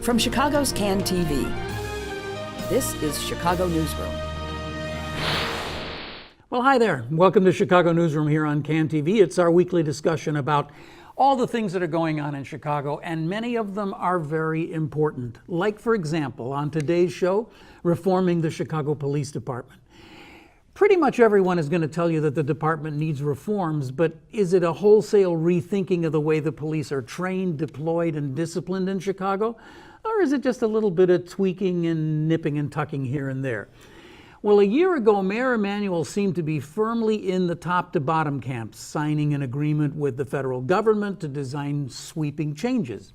From Chicago's CAN TV, this is Chicago Newsroom. Well, hi there. Welcome to Chicago Newsroom here on CAN TV. It's our weekly discussion about all the things that are going on in Chicago, and many of them are very important. Like, for example, on today's show, reforming the Chicago Police Department. Pretty much everyone is going to tell you that the department needs reforms, but is it a wholesale rethinking of the way the police are trained, deployed, and disciplined in Chicago? Or is it just a little bit of tweaking and nipping and tucking here and there? Well, a year ago, Mayor Emanuel seemed to be firmly in the top to bottom camps, signing an agreement with the federal government to design sweeping changes.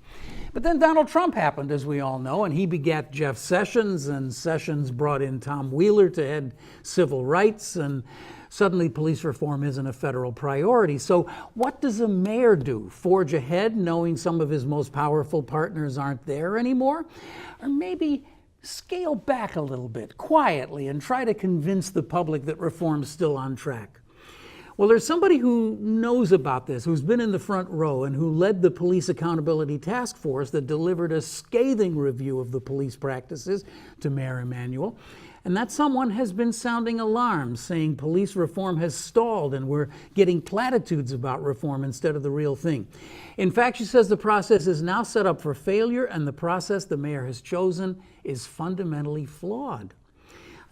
But then Donald Trump happened, as we all know, and he begat Jeff Sessions, and Sessions brought in Tom Wheeler to head civil rights, and suddenly police reform isn't a federal priority. So what does a mayor do? Forge ahead knowing some of his most powerful partners aren't there anymore? Or maybe scale back a little bit, quietly, and try to convince the public that reform's still on track? Well, there's somebody who knows about this, who's been in the front row and who led the Police Accountability Task Force that delivered a scathing review of the police practices to Mayor Emanuel. And that someone has been sounding alarms, saying police reform has stalled and we're getting platitudes about reform instead of the real thing. In fact, she says the process is now set up for failure, and the process the mayor has chosen is fundamentally flawed.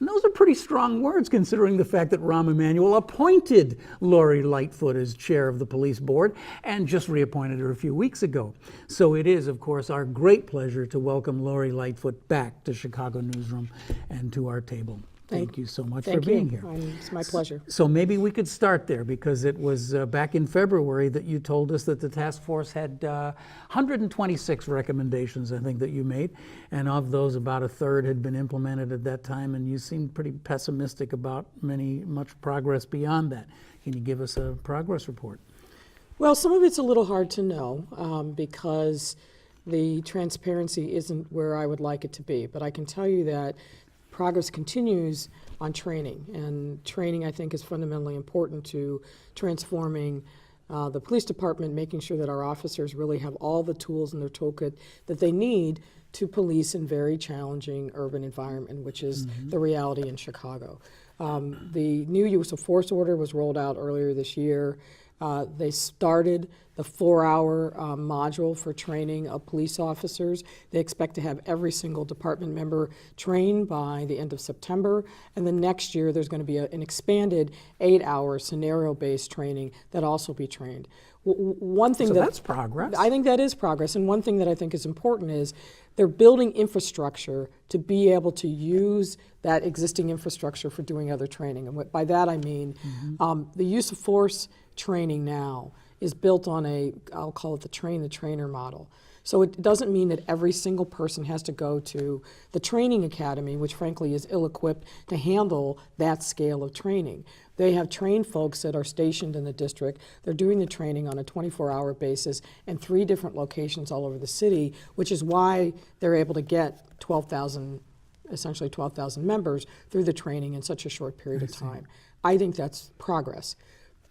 And those are pretty strong words, considering the fact that Rahm Emanuel appointed Lori Lightfoot as chair of the police board and just reappointed her a few weeks ago. So it is, of course, our great pleasure to welcome Lori Lightfoot back to Chicago Newsroom and to our table. Thank you so much for being here. It's my pleasure. So maybe we could start there, because it was back in February that you told us that the task force had 126 recommendations, I think, that you made, and of those about a third had been implemented at that time, and you seemed pretty pessimistic about much progress beyond that. Can you give us a progress report? Well, some of it's a little hard to know because the transparency isn't where I would like it to be, but I can tell you that progress continues on training, and training, I think, is fundamentally important to transforming the police department, making sure that our officers really have all the tools in their toolkit that they need to police in very challenging urban environment, which is the reality in Chicago. The new use of force order was rolled out earlier this year. They started the 4-hour module for training of police officers. They expect to have every single department member trained by the end of September. And then next year, there's going to be an expanded 8-hour scenario-based training that also be trained. One thing that's progress. I think that is progress. And one thing that I think is important is they're building infrastructure to be able to use that existing infrastructure for doing other training. And by that I mean the use of force training now is built on I'll call it the train-the-trainer model. So it doesn't mean that every single person has to go to the training academy, which frankly is ill-equipped to handle that scale of training. They have trained folks that are stationed in the district. They're doing the training on a 24-hour basis in 3 different locations all over the city, which is why they're able to get essentially 12,000 members through the training in such a short period of time. I think that's progress.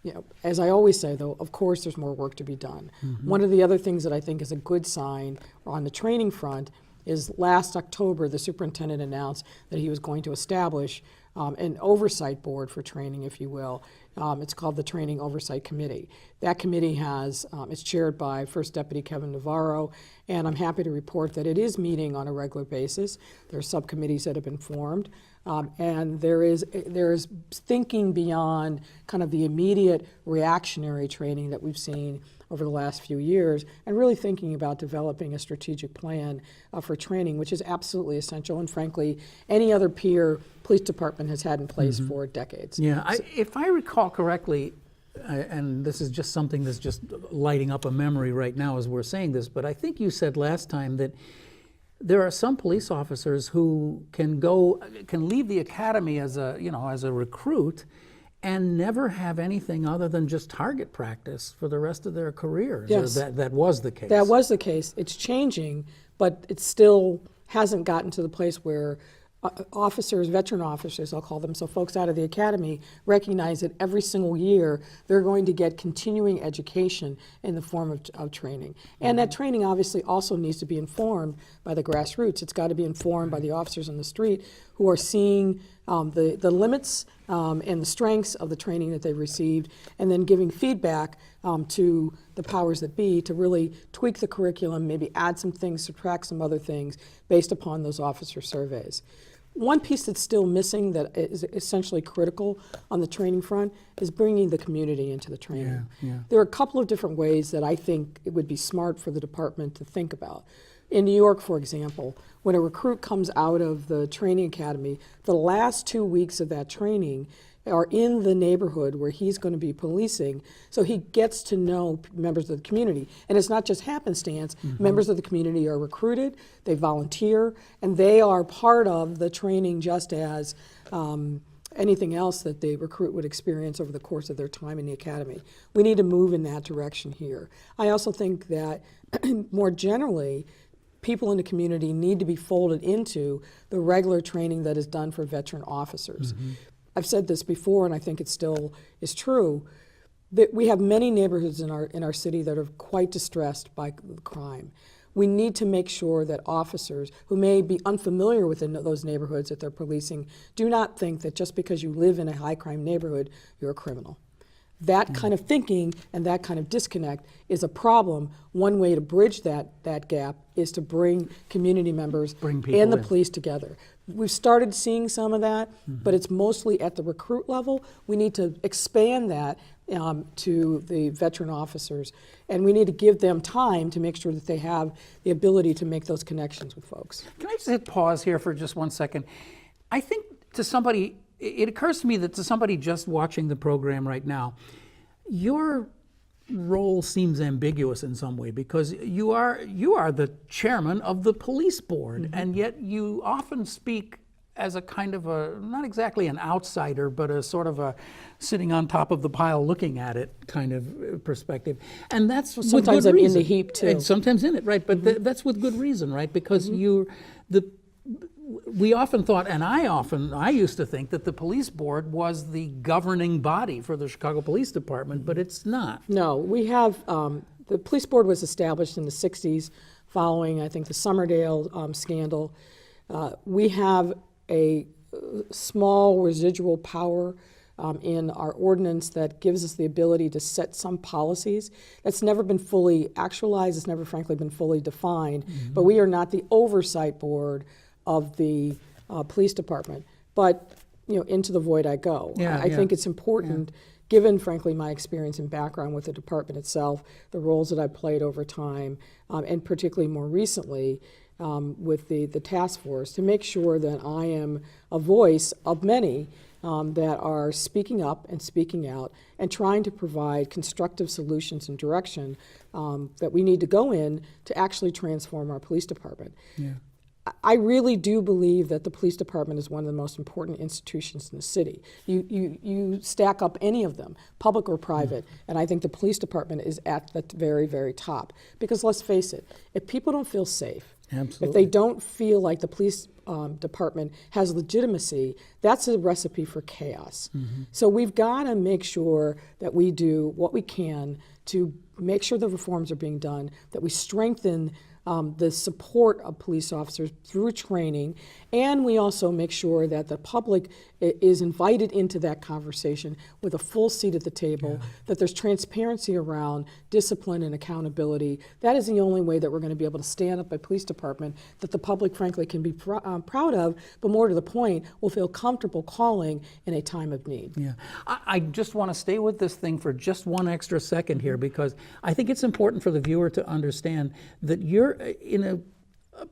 You know, as I always say, though, of course there's more work to be done. One of the other things that I think is a good sign on the training front is last October, the superintendent announced that he was going to establish an oversight board for training, if you will. It's called the Training Oversight Committee. That committee it's chaired by First Deputy Kevin Navarro, and I'm happy to report that it is meeting on a regular basis. There are subcommittees that have been formed. And there is thinking beyond kind of the immediate reactionary training that we've seen over the last few years, and really thinking about developing a strategic plan for training, which is absolutely essential, and frankly, any other peer police department has had in place for decades. Yeah, if I recall correctly, and this is just something that's just lighting up a memory right now as we're saying this, but I think you said last time that there are some police officers who can leave the academy as a recruit and never have anything other than just target practice for the rest of their careers. Yes. That was the case. That was the case. It's changing, but it still hasn't gotten to the place where officers, veteran officers, I'll call them, so folks out of the academy recognize that every single year they're going to get continuing education in the form of training. And that training obviously also needs to be informed by the grassroots. It's got to be informed by the officers on the street who are seeing the limits and the strengths of the training that they've received, and then giving feedback to the powers that be to really tweak the curriculum, maybe add some things, subtract some other things based upon those officer surveys. One piece that's still missing that is essentially critical on the training front is bringing the community into the training. There are a couple of different ways that I think it would be smart for the department to think about. In New York, for example, when a recruit comes out of the training academy, the last 2 weeks of that training are in the neighborhood where he's going to be policing, so he gets to know members of the community. And it's not just happenstance. Members of the community are recruited, they volunteer, and they are part of the training just as anything else that the recruit would experience over the course of their time in the academy. We need to move in that direction here. I also think that more generally, people in the community need to be folded into the regular training that is done for veteran officers. I've said this before, and I think it still is true, that we have many neighborhoods in our city that are quite distressed by crime. We need to make sure that officers who may be unfamiliar with those neighborhoods that they're policing do not think that just because you live in a high crime neighborhood, you're a criminal. That kind of thinking and that kind of disconnect is a problem. One way to bridge that gap is to bring community members and the police together. We've started seeing some of that, but it's mostly at the recruit level. We need to expand that to the veteran officers, and we need to give them time to make sure that they have the ability to make those connections with folks. Can I just hit pause here for just 1 second? I think to somebody, it occurs to me that to somebody just watching the program right now, your role seems ambiguous in some way, because you are the chairman of the police board, and yet you often speak as a kind of a, not exactly an outsider, but a sort of a sitting on top of the pile looking at it kind of perspective. And that's with sometimes good I'm reason. in the heap too. And sometimes in it, right? But that's with good reason, right? Because we often thought, and I used to think that the police board was the governing body for the Chicago Police Department, but it's not. No, we have, the police board was established in the 60s following, I think, the Summerdale scandal. We have a small residual power in our ordinance that gives us the ability to set some policies. That's never been fully actualized, it's never frankly been fully defined, but we are not the oversight board of the police department. But into the void I go. I think it's important, given frankly my experience and background with the department itself, the roles that I've played over time, and particularly more recently with the task force, to make sure that I am a voice of many that are speaking up and speaking out and trying to provide constructive solutions and direction that we need to go in to actually transform our police department. I really do believe that the police department is one of the most important institutions in the city. You stack up any of them, public or private, and I think the police department is at the very, very top. Because let's face it, if people don't feel safe, if they don't feel like the police department has legitimacy, that's a recipe for chaos. So we've got to make sure that we do what we can to make sure the reforms are being done, that we strengthen the support of police officers through training, and we also make sure that the public is invited into that conversation with a full seat at the table, that there's transparency around discipline and accountability. That is the only way that we're going to be able to stand up a police department that the public frankly can be proud of, but more to the point, will feel comfortable calling in a time of need. I just want to stay with this thing for just 1 extra second here, because I think it's important for the viewer to understand that you're in a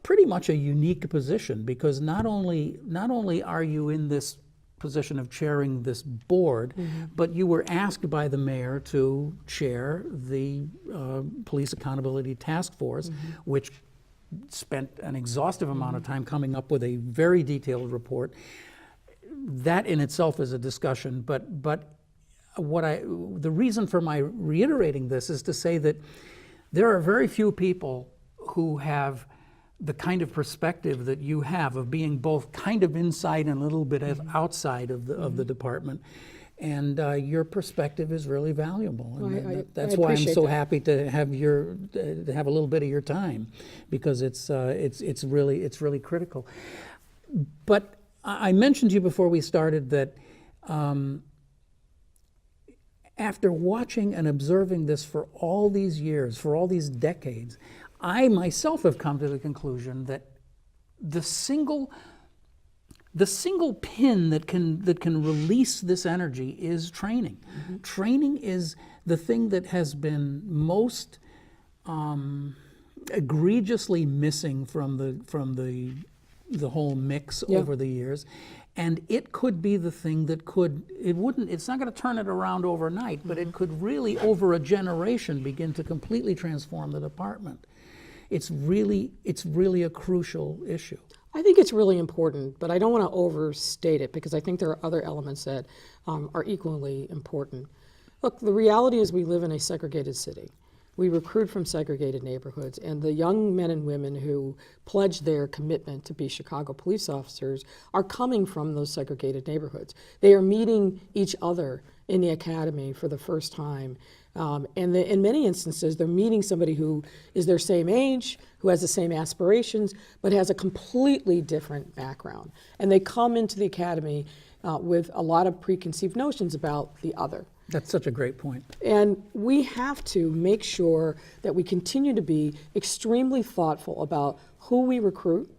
pretty much a unique position, because not only are you in this position of chairing this board, but you were asked by the mayor to chair the Police Accountability Task Force, which spent an exhaustive amount of time coming up with a very detailed report. That in itself is a discussion, but the reason for my reiterating this is to say that there are very few people who have the kind of perspective that you have of being both kind of inside and a little bit outside of the department. And your perspective is really valuable. And that's why I'm so happy to have to have a little bit of your time, because it's really critical. But I mentioned to you before we started that after watching and observing this for all these years, for all these decades, I myself have come to the conclusion that the single pin that can release this energy is training. Mm-hmm. Training is the thing that has been most egregiously missing from the whole mix over the years. And it could be the thing that it's not going to turn it around overnight, but it could really, over a generation, begin to completely transform the department. It's really a crucial issue. I think it's really important, but I don't want to overstate it, because I think there are other elements that are equally important. Look, the reality is we live in a segregated city. We recruit from segregated neighborhoods, and the young men and women who pledge their commitment to be Chicago police officers are coming from those segregated neighborhoods. They are meeting each other in the academy for the first time. And in many instances, they're meeting somebody who is their same age, who has the same aspirations, but has a completely different background. And they come into the academy with a lot of preconceived notions about the other. That's such a great point. And we have to make sure that we continue to be extremely thoughtful about who we recruit,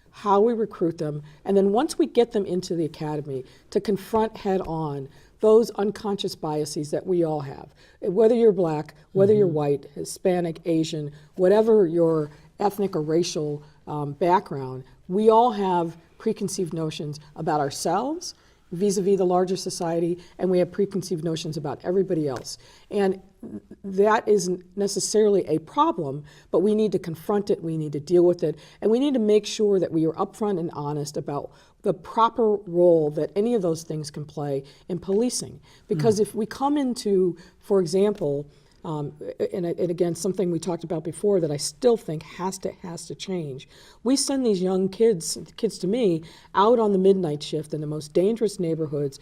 how we recruit them, and then once we get them into the academy, to confront head on those unconscious biases that we all have. Whether you're black, whether you're white, Hispanic, Asian, whatever your ethnic or racial background, we all have preconceived notions about ourselves vis-a-vis the larger society, and we have preconceived notions about everybody else. And that isn't necessarily a problem, but we need to confront it, we need to deal with it, and we need to make sure that we are upfront and honest about the proper role that any of those things can play in policing. Because if we come into, for example, and again, something we talked about before that I still think has to change. We send these young kids to me, out on the midnight shift in the most dangerous neighborhoods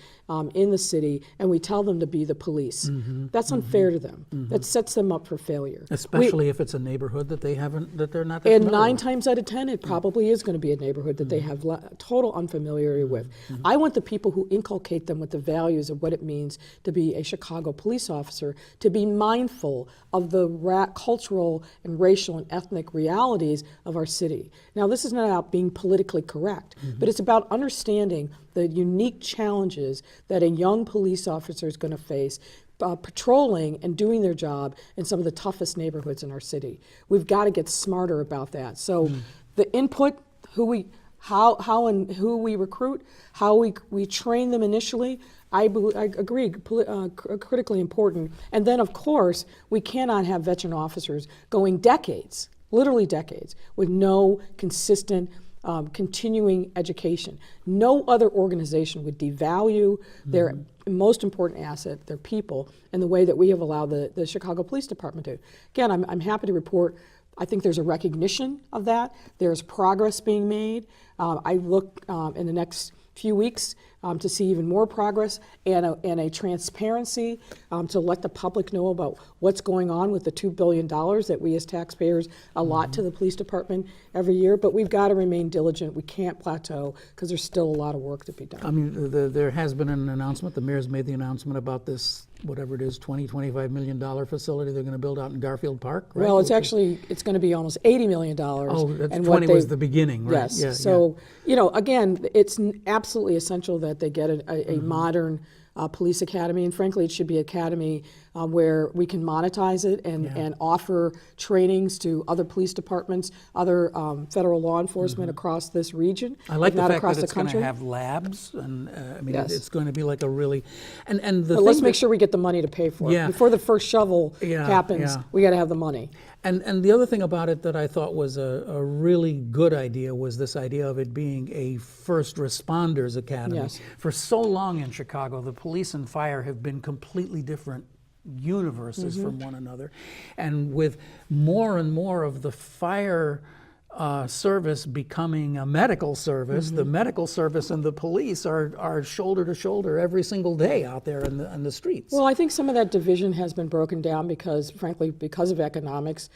in the city, and we tell them to be the police. Mm-hmm. That's unfair to them. Mm-hmm. That sets them up for failure. Especially if it's a neighborhood that they're not that and familiar 9 with. times out of 10, it probably is going to be a neighborhood that they have total unfamiliarity with. Mm-hmm. I want the people who inculcate them with the values of what it means to be a Chicago police officer to be mindful of the cultural and racial and ethnic realities of our city. Now, this is not about being politically correct, but it's about understanding the unique challenges that a young police officer is going to face patrolling and doing their job in some of the toughest neighborhoods in our city. We've got to get smarter about that. So the input, how and who we recruit, how we train them initially, I agree, critically important. And then, of course, we cannot have veteran officers going decades, literally decades, with no consistent continuing education. No other organization would devalue their most important asset, their people, in the way that we have allowed the Chicago Police Department to. Again, I'm happy to report I think there's a recognition of that. There's progress being made. I look in the next few weeks to see even more progress and a transparency to let the public know about what's going on with the $2 billion that we as taxpayers allot to the police department every year. But we've got to remain diligent. We can't plateau because there's still a lot of work to be done. I mean, there has been an announcement. The mayor's made the announcement about this, whatever it is, $25 million facility they're going to build out in Garfield Park, right? Well, it's going to be almost $80 million. Oh, that's and 20 was the beginning, right? Yes. Yeah, so, you know, again, it's absolutely essential that they get a modern police academy, and frankly, it should be an academy where we can monetize it and offer trainings to other police departments, other federal law enforcement across this region. I like the fact that it's going to have labs, and I mean, it's going to be like a really, and the but let's make sure we get the money to pay for it. Before the first shovel happens, we got to have the money. And the other thing about it that I thought was a really good idea was this idea of it being a first responders academy. Yes. For so long in Chicago, the police and fire have been completely different universes from one another. And with more and more of the fire service becoming a medical service, the medical service and the police are shoulder to shoulder every single day out there in the streets. Well, I think some of that division has been broken down because, frankly, because of economics.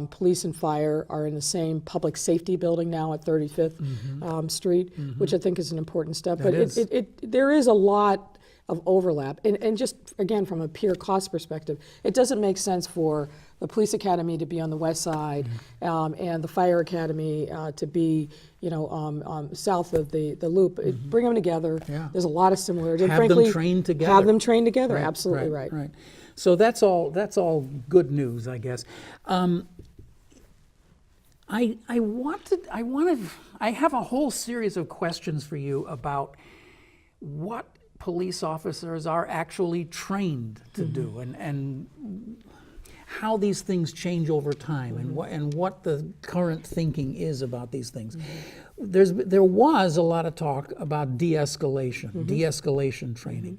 Police and fire are in the same public safety building now at 35th Street, which I think is an important step. But there is a lot of overlap. And just, again, from a pure cost perspective, it doesn't make sense for the police academy to be on the west side and the fire academy to be, south of the loop. Bring them together. Yeah. There's a lot of similarities. And Have frankly, them trained together. Have them trained together. Absolutely right. Right. So that's all good news, I guess. I have a whole series of questions for you about what police officers are actually trained to do, and how these things change over time, and what the current thinking is about these things. There was a lot of talk about de-escalation training.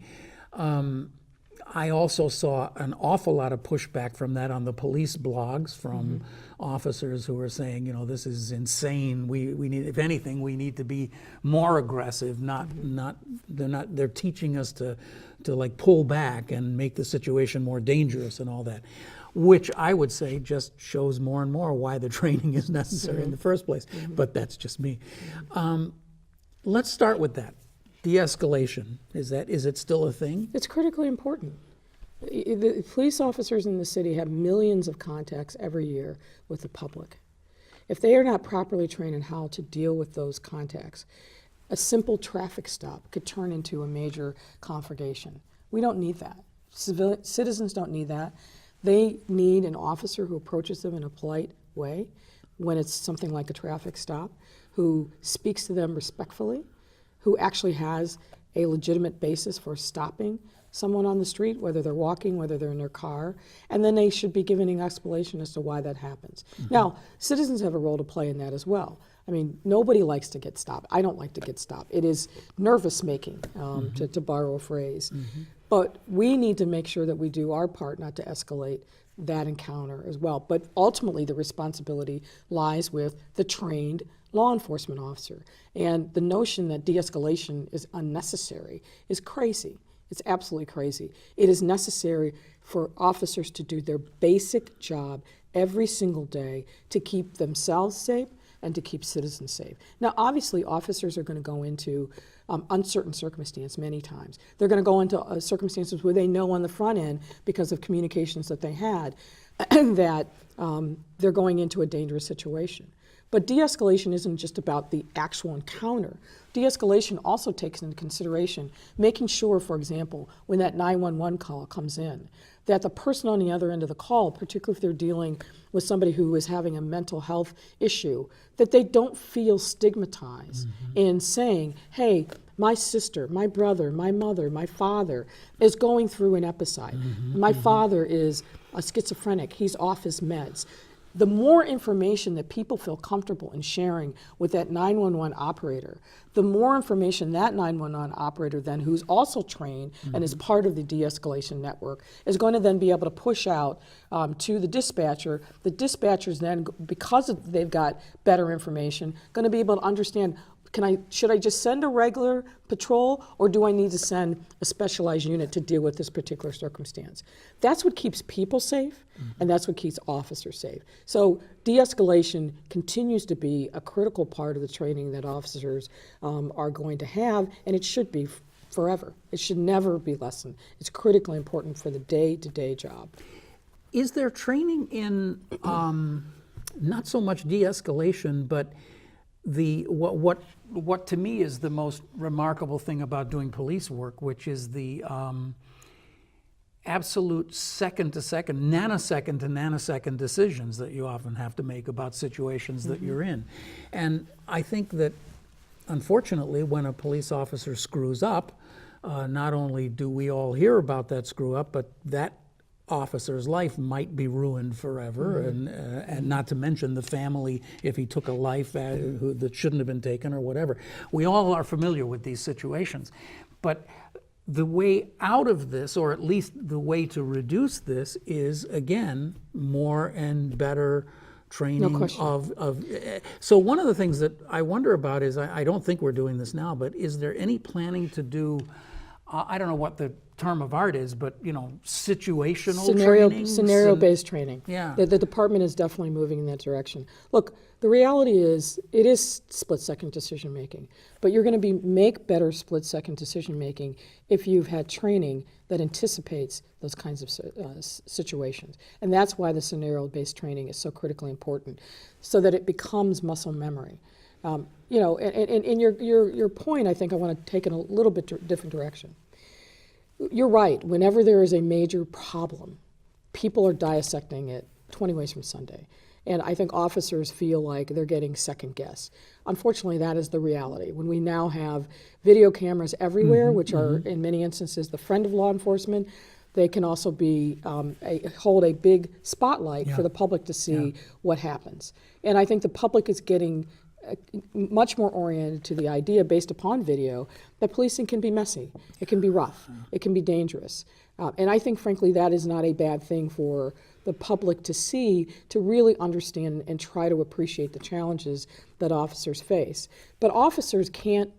I also saw an awful lot of pushback from that on the police blogs from officers who were saying, this is insane. We need, if anything, we need to be more aggressive. They're teaching us to like pull back and make the situation more dangerous and all that, which I would say just shows more and more why the training is necessary in the first place. But that's just me. Let's start with that. De-escalation, is it still a thing? It's critically important. The police officers in the city have millions of contacts every year with the public. If they are not properly trained in how to deal with those contacts, a simple traffic stop could turn into a major conflagration. We don't need that. Citizens don't need that. They need an officer who approaches them in a polite way when it's something like a traffic stop, who speaks to them respectfully, who actually has a legitimate basis for stopping someone on the street, whether they're walking, whether they're in their car, and then they should be given an explanation as to why that happens. Now, citizens have a role to play in that as well. I mean, nobody likes to get stopped. I don't like to get stopped. It is nervous-making, to borrow a phrase. But we need to make sure that we do our part not to escalate that encounter as well. But ultimately, the responsibility lies with the trained law enforcement officer. And the notion that de-escalation is unnecessary is crazy. It's absolutely crazy. It is necessary for officers to do their basic job every single day to keep themselves safe and to keep citizens safe. Now, obviously, officers are going to go into uncertain circumstance many times. They're going to go into circumstances where they know on the front end, because of communications that they had, that they're going into a dangerous situation. But de-escalation isn't just about the actual encounter. De-escalation also takes into consideration making sure, for example, when that 911 call comes in, that the person on the other end of the call, particularly if they're dealing with somebody who is having a mental health issue, that they don't feel stigmatized in saying, hey, my sister, my brother, my mother, my father is going through an episode. My father is a schizophrenic. He's off his meds. The more information that people feel comfortable in sharing with that 911 operator, the more information that 911 operator then, who's also trained and is part of the de-escalation network, is going to then be able to push out to the dispatcher. The dispatcher's then, because they've got better information, going to be able to understand, should I just send a regular patrol, or do I need to send a specialized unit to deal with this particular circumstance? That's what keeps people safe, and that's what keeps officers safe. So de-escalation continues to be a critical part of the training that officers are going to have, and it should be forever. It should never be lessened. It's critically important for the day-to-day job. Is there training in not so much de-escalation, but what to me is the most remarkable thing about doing police work, which is the absolute second-to-second, nanosecond-to-nanosecond decisions that you often have to make about situations that you're in. And I think that, unfortunately, when a police officer screws up, not only do we all hear about that screw up, but that officer's life might be ruined forever, and not to mention the family if he took a life that shouldn't have been taken or whatever. We all are familiar with these situations. But the way out of this, or at least the way to reduce this, is, again, more and better training question. So one of the things that I wonder about is, I don't think we're doing this now, but is there any planning to do, I don't know what the term of art is, but situational training? Scenario-based training. Yeah. The department is definitely moving in that direction. Look, the reality is, it is split-second decision-making, but you're going to make better split-second decision-making if you've had training that anticipates those kinds of situations. And that's why the scenario-based training is so critically important, so that it becomes muscle memory. And your point, I think I want to take in a little bit different direction. You're right. Whenever there is a major problem, people are dissecting it 20 ways from Sunday. And I think officers feel like they're getting second guess. Unfortunately, that is the reality. When we now have video cameras everywhere, which are in many instances the friend of law enforcement, they can also be hold a big spotlight for the public to see what happens. And I think the public is getting much more oriented to the idea, based upon video, that policing can be messy, it can be rough, it can be dangerous. And I think, frankly, that is not a bad thing for the public to see, to really understand and try to appreciate the challenges that officers face. But officers can't,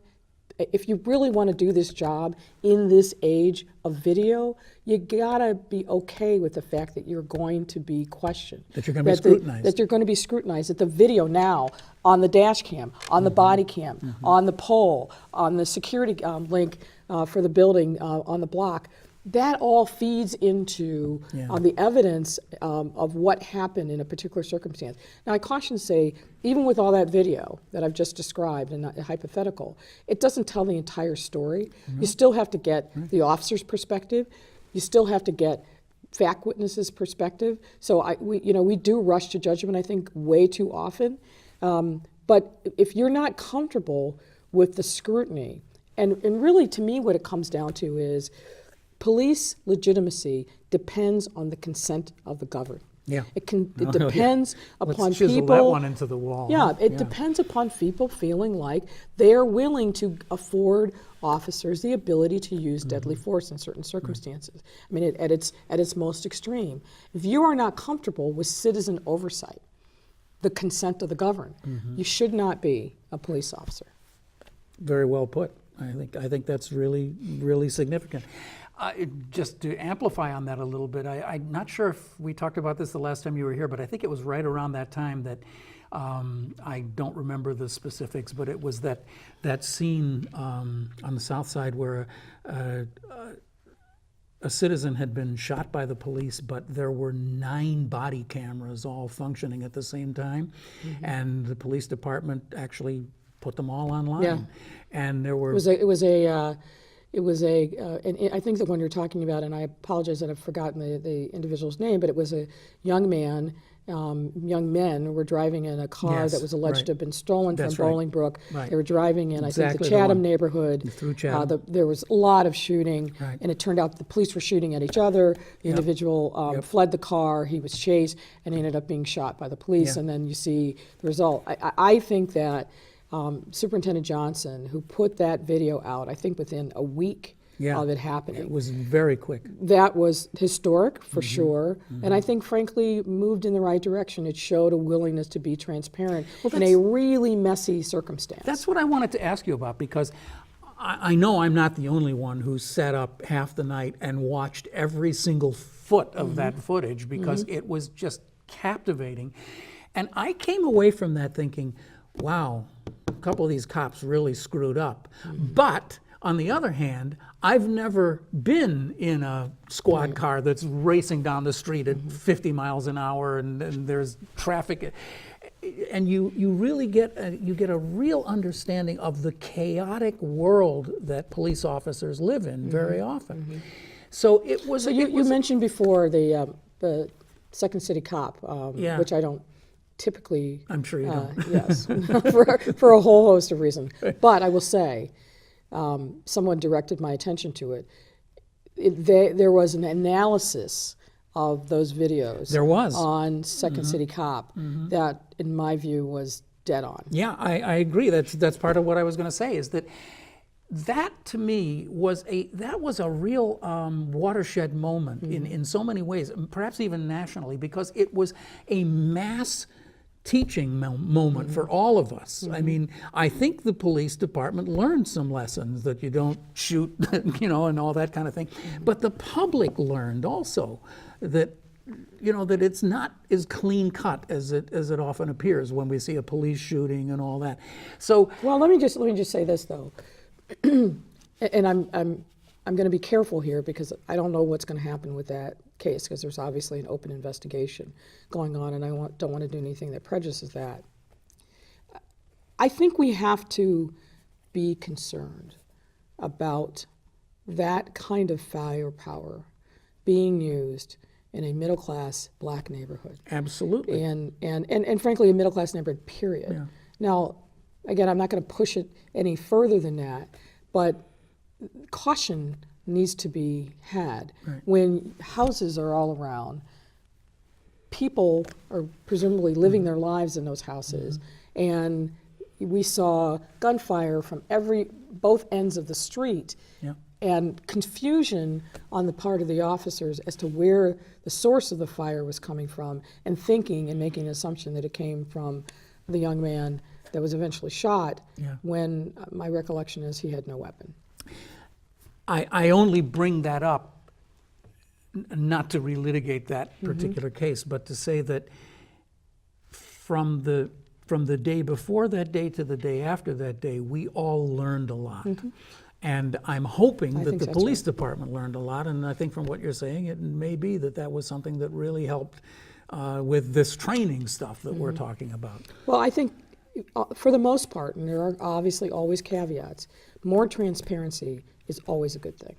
if you really want to do this job in this age of video, you gotta be okay with the fact that you're going to be questioned. That you're going to be scrutinized. That you're going to be scrutinized. That the video now, on the dash cam, on the body cam, on the pole, on the security link for the building on the block, that all feeds into the evidence of what happened in a particular circumstance. Now, I caution to say, even with all that video that I've just described and hypothetical, it doesn't tell the entire story. You still have to get the officer's perspective. You still have to get fact witnesses' perspective. So we do rush to judgment, I think, way too often. But if you're not comfortable with the scrutiny, and really, to me, what it comes down to is, police legitimacy depends on the consent of the governed. Yeah. It depends upon Let's chisel people. that one into the wall. Yeah, it depends upon people feeling like they're willing to afford officers the ability to use deadly force in certain circumstances. I mean, at its most extreme. If you are not comfortable with citizen oversight, the consent of the governed, you should not be a police officer. Very well put. I think that's really, really significant. Just to amplify on that a little bit, I'm not sure if we talked about this the last time you were here, but I think it was right around that time that I don't remember the specifics, but it was that scene on the South Side where a citizen had been shot by the police, but there were 9 body cameras all functioning at the same time, and the police department actually put them all online. Yeah. And there were and I think the one you're talking about, and I apologize that I've forgotten the individual's name, but it was a young man, young men who were driving in a car that was alleged to have been stolen from Bolingbrook. Right. They were driving in, I think, the Chatham neighborhood. Through Chatham. There was a lot of shooting, and it turned out the police were shooting at each other. The individual fled the car, he was chased, and ended up being shot by the police, and then you see the result. I think that Superintendent Johnson, who put that video out, I think within a week of it happening. It was very quick. That was historic, for sure, and I think, frankly, moved in the right direction. It showed a willingness to be transparent in a really messy circumstance. That's what I wanted to ask you about, because I know I'm not the only one who sat up half the night and watched every single foot of that footage, because it was just captivating. And I came away from that thinking, wow, a couple of these cops really screwed up. But on the other hand, I've never been in a squad car that's racing down the street at 50 miles an hour and there's traffic. And you really get a real understanding of the chaotic world that police officers live in very often. So it was. So you mentioned before the Second City Cop, which I don't typically. I'm sure you don't. Yes, for a whole host of reasons. But I will say, someone directed my attention to it. There was an analysis of those videos. There was on Second City Cop that, in my view, was dead on. Yeah, I agree. That's part of what I was going to say. Is that to me was a real watershed moment in so many ways, perhaps even nationally, because it was a mass teaching moment for all of us. I mean, I think the police department learned some lessons that you don't shoot, and all that kind of thing. But the public learned also that, that it's not as clean cut as it often appears when we see a police shooting and all that. So, well, let me just say this though, and I'm going to be careful here because I don't know what's going to happen with that case because there's obviously an open investigation going on, and I don't want to do anything that prejudices that. I think we have to be concerned about that kind of firepower being used in a middle-class black neighborhood. absolutely. And frankly, a middle-class neighborhood, period. Yeah. Now, again, I'm not going to push it any further than that, but caution needs to be had. Right. When houses are all around, people are presumably living their lives in those houses, and we saw gunfire from both ends of the street. Yeah. And confusion on the part of the officers as to where the source of the fire was coming from, and thinking and making an assumption that it came from the young man that was eventually shot, Yeah. when my recollection is he had no weapon. I only bring that up not to relitigate that particular case, but to say that from the day before that day to the day after that day, we all learned a lot. And I'm hoping that think the that's police right. department learned a lot, and I think from what you're saying, it may be that was something that really helped with this training stuff that we're talking about. Well, I think for the most part, and there are obviously always caveats, more transparency is always a good thing.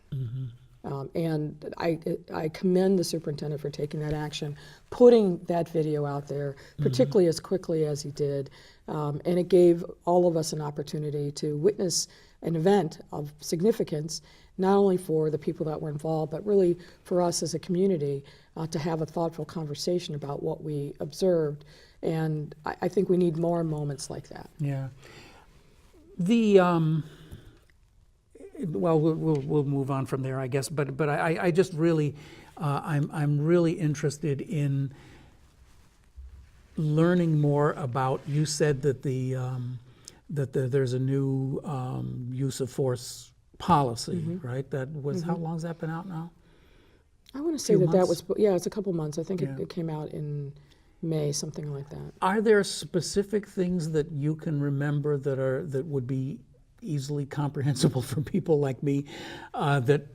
And I commend the superintendent for taking that action, putting that video out there, particularly as quickly as he did. And it gave all of us an opportunity to witness an event of significance, not only for the people that were involved, but really for us as a community to have a thoughtful conversation about what we observed. And I think we need more moments like that. Yeah. Well, we'll move on from there, I guess. But I just really, I'm really interested in learning more about. You said that there's a new use of force policy, right? That was how long's that been out now? I want to say Few that months? was, yeah, it's a couple months. I think Yeah. it came out in May, something like that. Are there specific things that you can remember that would be easily comprehensible for people like me, that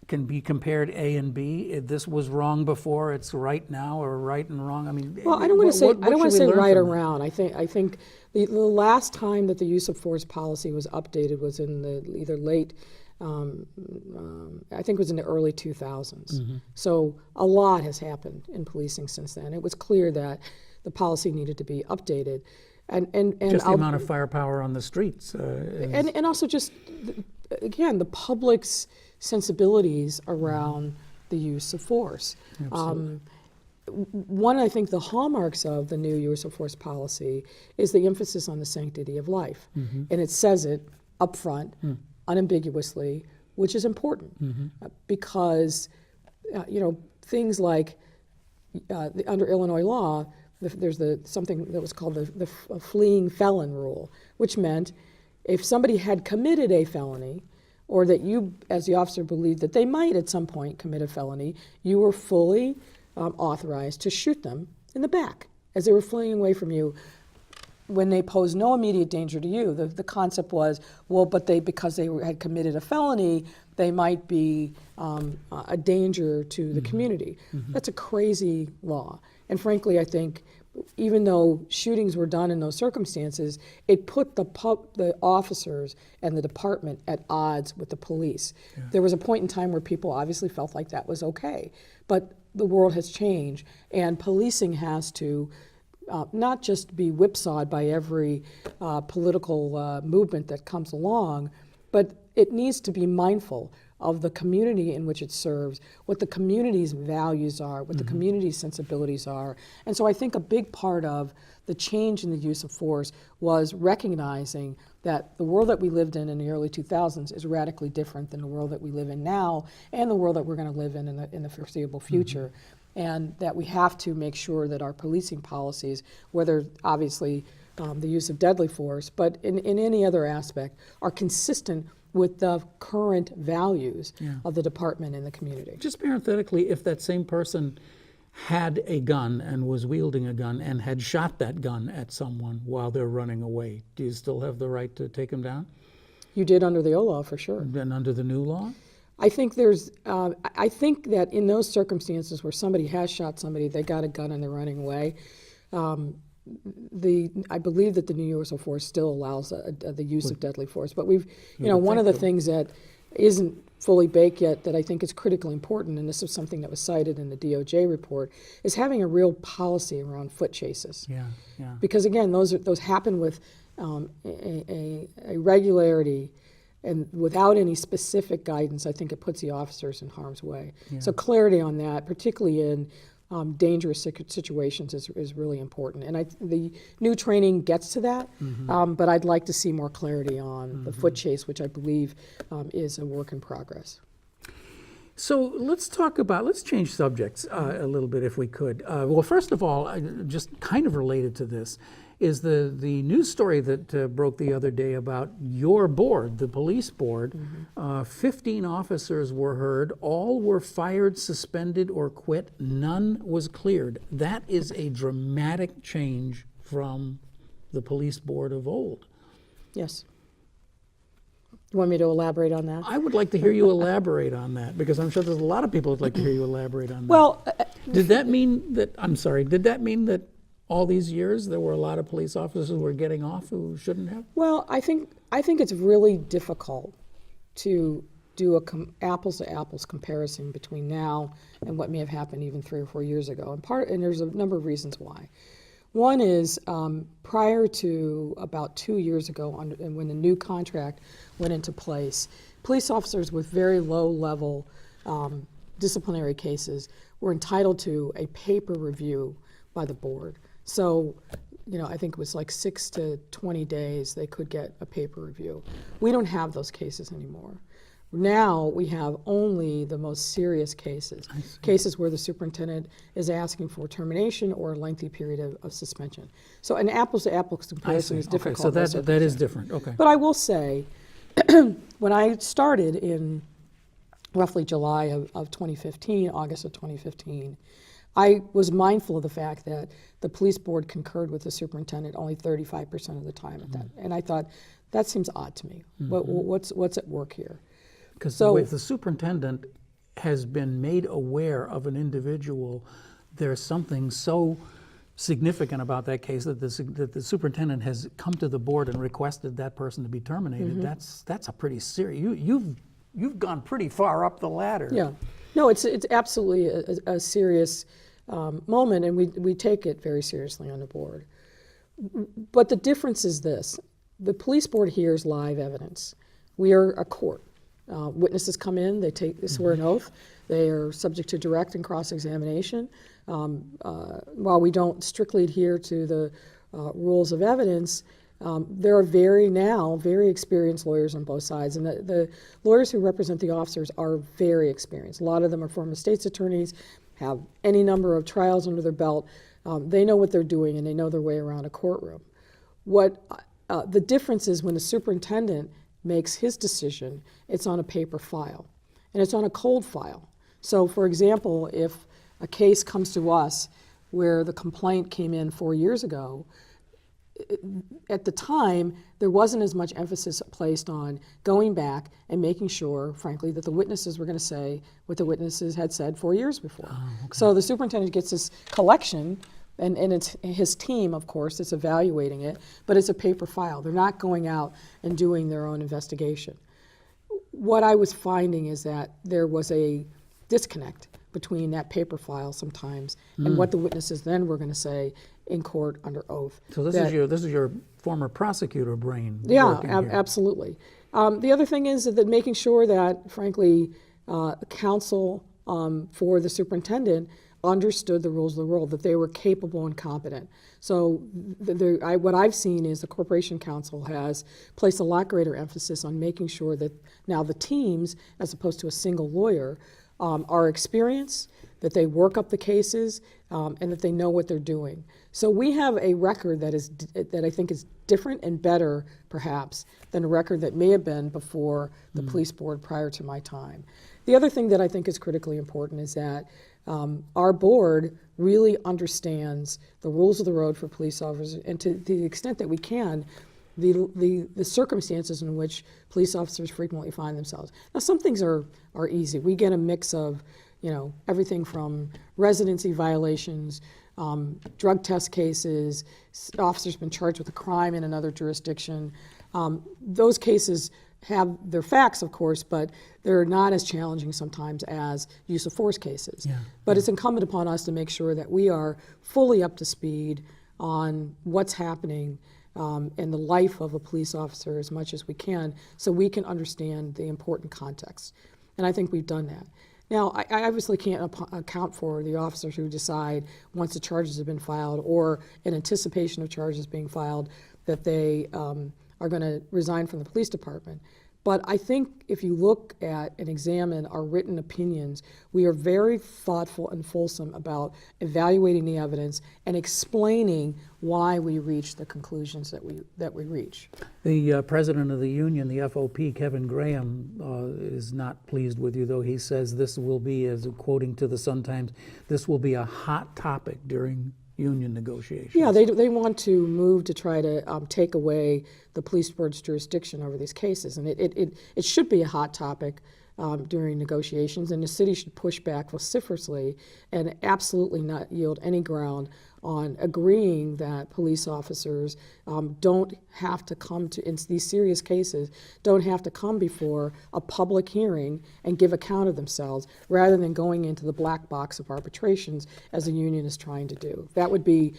can be compared A and B? If this was wrong before, it's right now, or right and wrong? I mean, Well, I don't want to say what I don't want to should say we learn right or from that? wrong. I think the last time that the use of force policy was updated was in the either late. I think it was in the early 2000s. So a lot has happened in policing since then. It was clear that the policy needed to be updated, and Just the amount of firepower on the streets. and also just again the public's sensibilities around the use of force. One, I think the hallmarks of the new use of force policy is the emphasis on the sanctity of life, and it says it up front, unambiguously, which is important because things like under Illinois law, there's something that was called the fleeing felon rule, which meant if somebody had committed a felony, or that you, as the officer, believed that they might at some point commit a felony, you were fully authorized to shoot them in the back as they were fleeing away from you when they posed no immediate danger to you. The concept was, well, but because they had committed a felony, they might be a danger to the community. That's a crazy law. And frankly, I think even though shootings were done in those circumstances, it put the officers and the department at odds with the police. Yeah. There was a point in time where people obviously felt like that was okay, but the world has changed, and policing has to not just be whipsawed by every political movement that comes along, but it needs to be mindful of the community in which it serves, what the community's values are, what the community's sensibilities are. And so I think a big part of the change in the use of force was recognizing that the world that we lived in the early 2000s is radically different than the world that we live in now and the world that we're going to live in the foreseeable future. and that we have to make sure that our policing policies, whether obviously the use of deadly force, but in any other aspect, are consistent with the current values of the department and the community. Just parenthetically, if that same person had a gun and was wielding a gun and had shot that gun at someone while they're running away, do you still have the right to take them down? You did under the old law, for sure. And under the new law? I think I think that in those circumstances where somebody has shot somebody, they got a gun and they're running away, I believe that the new use of force still allows the use of deadly force. But one of the things that isn't fully baked yet that I think is critically important, and this is something that was cited in the DOJ report, is having a real policy around foot chases. Yeah. Because again, those happen with a regularity, and without any specific guidance, I think it puts the officers in harm's way. Yeah. So clarity on that, particularly in dangerous situations, is really important. And the new training gets to that, but I'd like to see more clarity on the foot chase, which I believe is a work in progress. So let's change subjects a little bit if we could. Well, first of all, just kind of related to this, is the news story that broke the other day about your board, the police board. 15 officers were heard. All were fired, suspended, or quit. None was cleared. That is a dramatic change from the police board of old. Yes. You want me to elaborate on that? I would like to hear you elaborate on that, because I'm sure there's a lot of people who'd like to hear you elaborate on that. Well, did that mean that all these years there were a lot of police officers who were getting off who shouldn't have? well, I think it's really difficult to do a apples to apples comparison between now and what may have happened even 3 or 4 years ago. And there's a number of reasons why. One is prior to about 2 years ago, when the new contract went into place, police officers with very low-level disciplinary cases were entitled to a paper review by the board. So, I think it was like 6 to 20 days they could get a paper review. We don't have those cases anymore. Now we have only the most serious cases where the superintendent is asking for termination or a lengthy period of suspension. So an apples-to-apples comparison is difficult. Okay, so that is different. Okay. But I will say, when I started in roughly July of 2015, August of 2015, I was mindful of the fact that the police board concurred with the superintendent only 35% of the time at that. And I thought, that seems odd to me. What's at work here? Because if the superintendent has been made aware of an individual, there's something so significant about that case that the superintendent has come to the board and requested that person to be terminated. That's a pretty serious. You've gone pretty far up the ladder. Yeah, no, it's absolutely a serious moment, and we take it very seriously on the board. But the difference is this: the police board hears live evidence. We are a court. Witnesses come in, they swear an oath, they are subject to direct and cross-examination. While we don't strictly adhere to the rules of evidence, there are very experienced lawyers on both sides, and the lawyers who represent the officers are very experienced. A lot of them are former state's attorneys, have any number of trials under their belt. They know what they're doing, and they know their way around a courtroom. What the difference is when the superintendent makes his decision, it's on a paper file, and it's on a cold file. So, for example, if a case comes to us where the complaint came in 4 years ago, at the time, there wasn't as much emphasis placed on going back and making sure, frankly, that the witnesses were going to say what the witnesses had said 4 years before. Oh, okay. So the superintendent gets this collection, and it's his team, of course, that's evaluating it, but it's a paper file. They're not going out and doing their own investigation. What I was finding is that there was a disconnect between that paper file sometimes and what the witnesses then were going to say in court under oath. So this is your former prosecutor brain. Yeah, absolutely. The other thing is that making sure that, frankly, counsel for the superintendent understood the rules of the road, that they were capable and competent. So what I've seen is the Corporation Counsel has placed a lot greater emphasis on making sure that now the teams, as opposed to a single lawyer, are experienced, that they work up the cases, and that they know what they're doing. So we have a record that I think is different and better, perhaps, than a record that may have been before the police board prior to my time. The other thing that I think is critically important is that our board really understands the rules of the road for police officers, and to the extent that we can, the circumstances in which police officers frequently find themselves. Now, some things are easy. We get a mix of, everything from residency violations, drug test cases, officers been charged with a crime in another jurisdiction. Those cases have their facts, of course, but they're not as challenging sometimes as use of force cases. But it's incumbent upon us to make sure that we are fully up to speed on what's happening in the life of a police officer as much as we can, so we can understand the important context. And I think we've done that. Now, I obviously can't account for the officers who decide, once the charges have been filed or in anticipation of charges being filed, that they are going to resign from the police department. But I think if you look at and examine our written opinions, we are very thoughtful and fulsome about evaluating the evidence and explaining why we reach the conclusions that we reach. The president of the union, the FOP, Kevin Graham, is not pleased with you, though he says this will be, as quoting to the Sun-Times, this will be a hot topic during union negotiations. Yeah, they want to move to try to take away the police board's jurisdiction over these cases, and it should be a hot topic during negotiations, and the city should push back vociferously and absolutely not yield any ground on agreeing that police officers don't have to come to, in these serious cases, don't have to come before a public hearing and give account of themselves, rather than going into the black box of arbitrations as the union is trying to do. That would be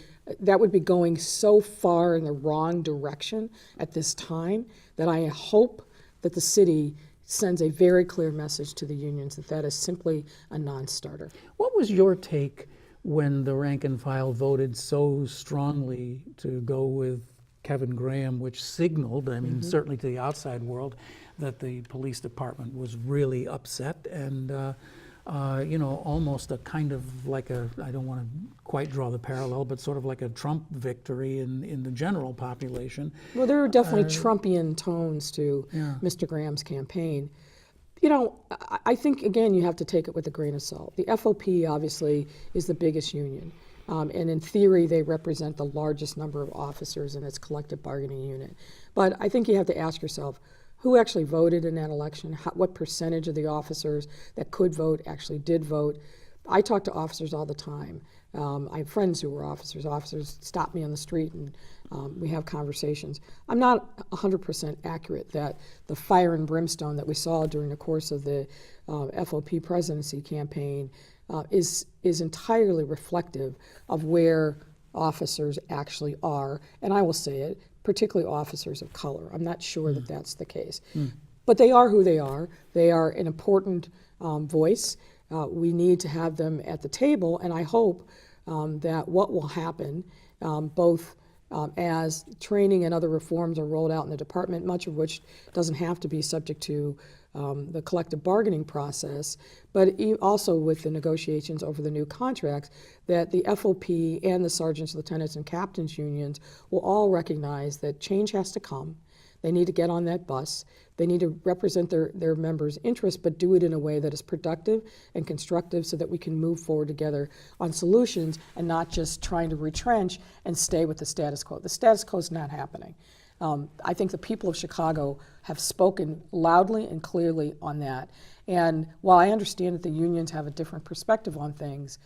going so far in the wrong direction at this time that I hope that the city sends a very clear message to the unions that that is simply a non-starter. What was your take when the rank and file voted so strongly to go with Kevin Graham, which signaled, I mean, certainly to the outside world, that the police department was really upset and, almost a kind of like I don't want to quite draw the parallel, but sort of like a Trump victory in the general population. Well, there are definitely Trumpian tones to Mr. Graham's campaign. I think, again, you have to take it with a grain of salt. The FOP, obviously, is the biggest union. And in theory, they represent the largest number of officers in its collective bargaining unit. But I think you have to ask yourself, who actually voted in that election? What percentage of the officers that could vote actually did vote? I talk to officers all the time. I have friends who were officers. Officers stop me on the street and we have conversations. I'm not 100% accurate that the fire and brimstone that we saw during the course of the FOP presidency campaign is entirely reflective of where officers actually are. And I will say it, particularly officers of color. I'm not sure that that's the case. But they are who they are. They are an important voice. We need to have them at the table, and I hope that what will happen, both as training and other reforms are rolled out in the department, much of which doesn't have to be subject to the collective bargaining process, but also with the negotiations over the new contracts, that the FOP and the sergeants, lieutenants, and captains unions will all recognize that change has to come. They need to get on that bus. They need to represent their members' interests, but do it in a way that is productive and constructive so that we can move forward together on solutions and not just trying to retrench and stay with the status quo. The status quo is not happening. I think the people of Chicago have spoken loudly and clearly on that. And while I understand that the unions have a different perspective on things,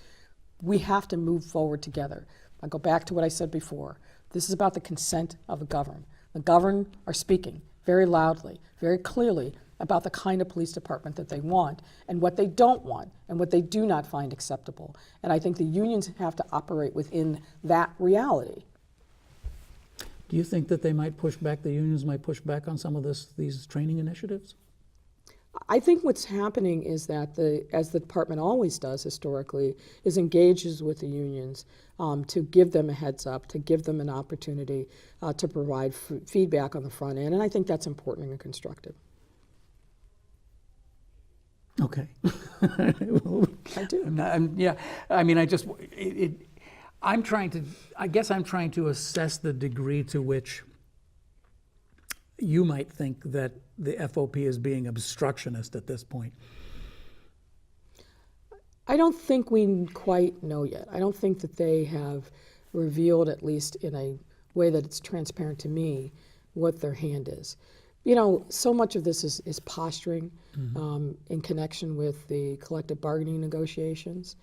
we have to move forward together. I'll go back to what I said before. This is about the consent of the governed. The governed are speaking very loudly, very clearly about the kind of police department that they want and what they don't want and what they do not find acceptable. And I think the unions have to operate within that reality. Do you think that they might push back, the unions might push back on some of these training initiatives? I think what's happening is that, as the department always does historically, is engages with the unions to give them a heads up, to give them an opportunity to provide feedback on the front end, and I think that's important and constructive. Okay. I do. Yeah, I mean, I'm trying to, I guess I'm trying to assess the degree to which you might think that the FOP is being obstructionist at this point. I don't think we quite know yet. I don't think that they have revealed, at least in a way that it's transparent to me, what their hand is. You know, so much of this is posturing in connection with the collective bargaining negotiations.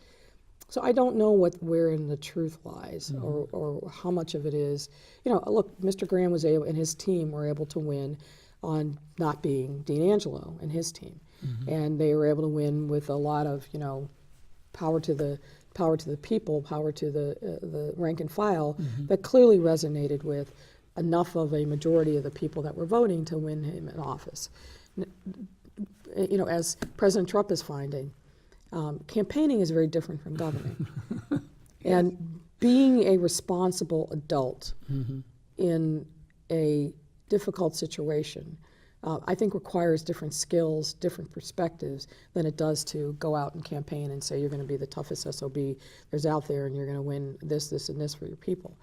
So I don't know wherein the truth lies or how much of it is. You know, look, Mr. Graham was able, and his team were able to win on not being Dean Angelo and his team. And they were able to win with a lot of, you know, power to the people, power to the rank and file that clearly resonated with enough of a majority of the people that were voting to win him in office. You know, as President Trump is finding, campaigning is very different from governing. And being a responsible adult in a difficult situation, I think requires different skills, different perspectives than it does to go out and campaign and say you're going to be the toughest SOB there's out there and you're going to win this, this, and this for your people.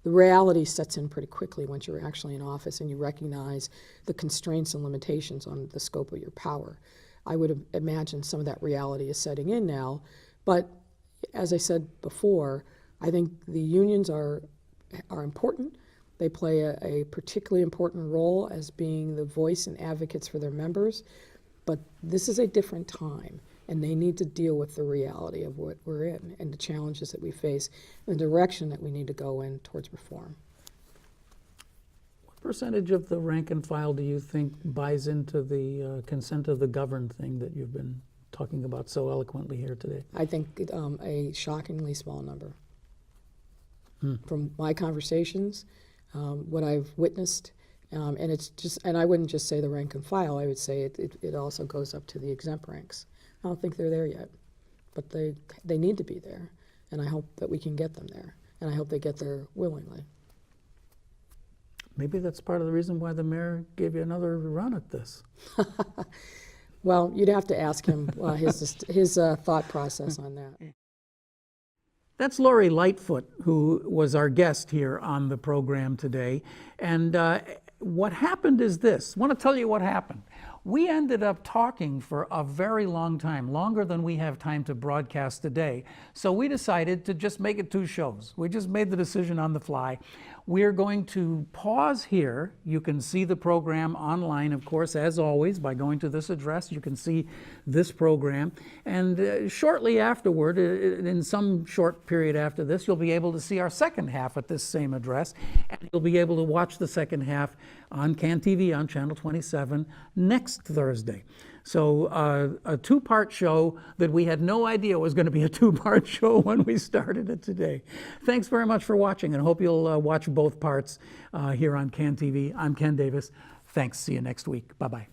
The reality sets in pretty quickly once you're actually in office and you recognize the constraints and limitations on the scope of your power. I would imagine some of that reality is setting in now, but as I said before, I think the unions are important. They play a particularly important role as being the voice and advocates for their members, but this is a different time, and they need to deal with the reality of what we're in and the challenges that we face and the direction that we need to go in towards reform. What percentage of the rank and file do you think buys into the consent of the governed thing that you've been talking about so eloquently here today? I think a shockingly small number. From my conversations, what I've witnessed, and it's just, and I wouldn't just say the rank and file, I would say it also goes up to the exempt ranks. I don't think they're there yet, but they need to be there, and I hope that we can get them there, and I hope they get there willingly. Maybe that's part of the reason why the mayor gave you another run at this. Well, you'd have to ask him his thought process on that. That's Lori Lightfoot, who was our guest here on the program today. And what happened is this. I want to tell you what happened. We ended up talking for a very long time, longer than we have time to broadcast today. So we decided to just make it 2 shows. We just made the decision on the fly. We're going to pause here. You can see the program online, of course, as always, by going to this address. You can see this program. And shortly afterward, in some short period after this, you'll be able to see our second half at this same address. And you'll be able to watch the second half on CAN TV on Channel 27 next Thursday. So a 2-part show that we had no idea was going to be a 2-part show when we started it today. Thanks very much for watching, and hope you'll watch both parts here on CAN TV. I'm Ken Davis. Thanks. See you next week. Bye-bye.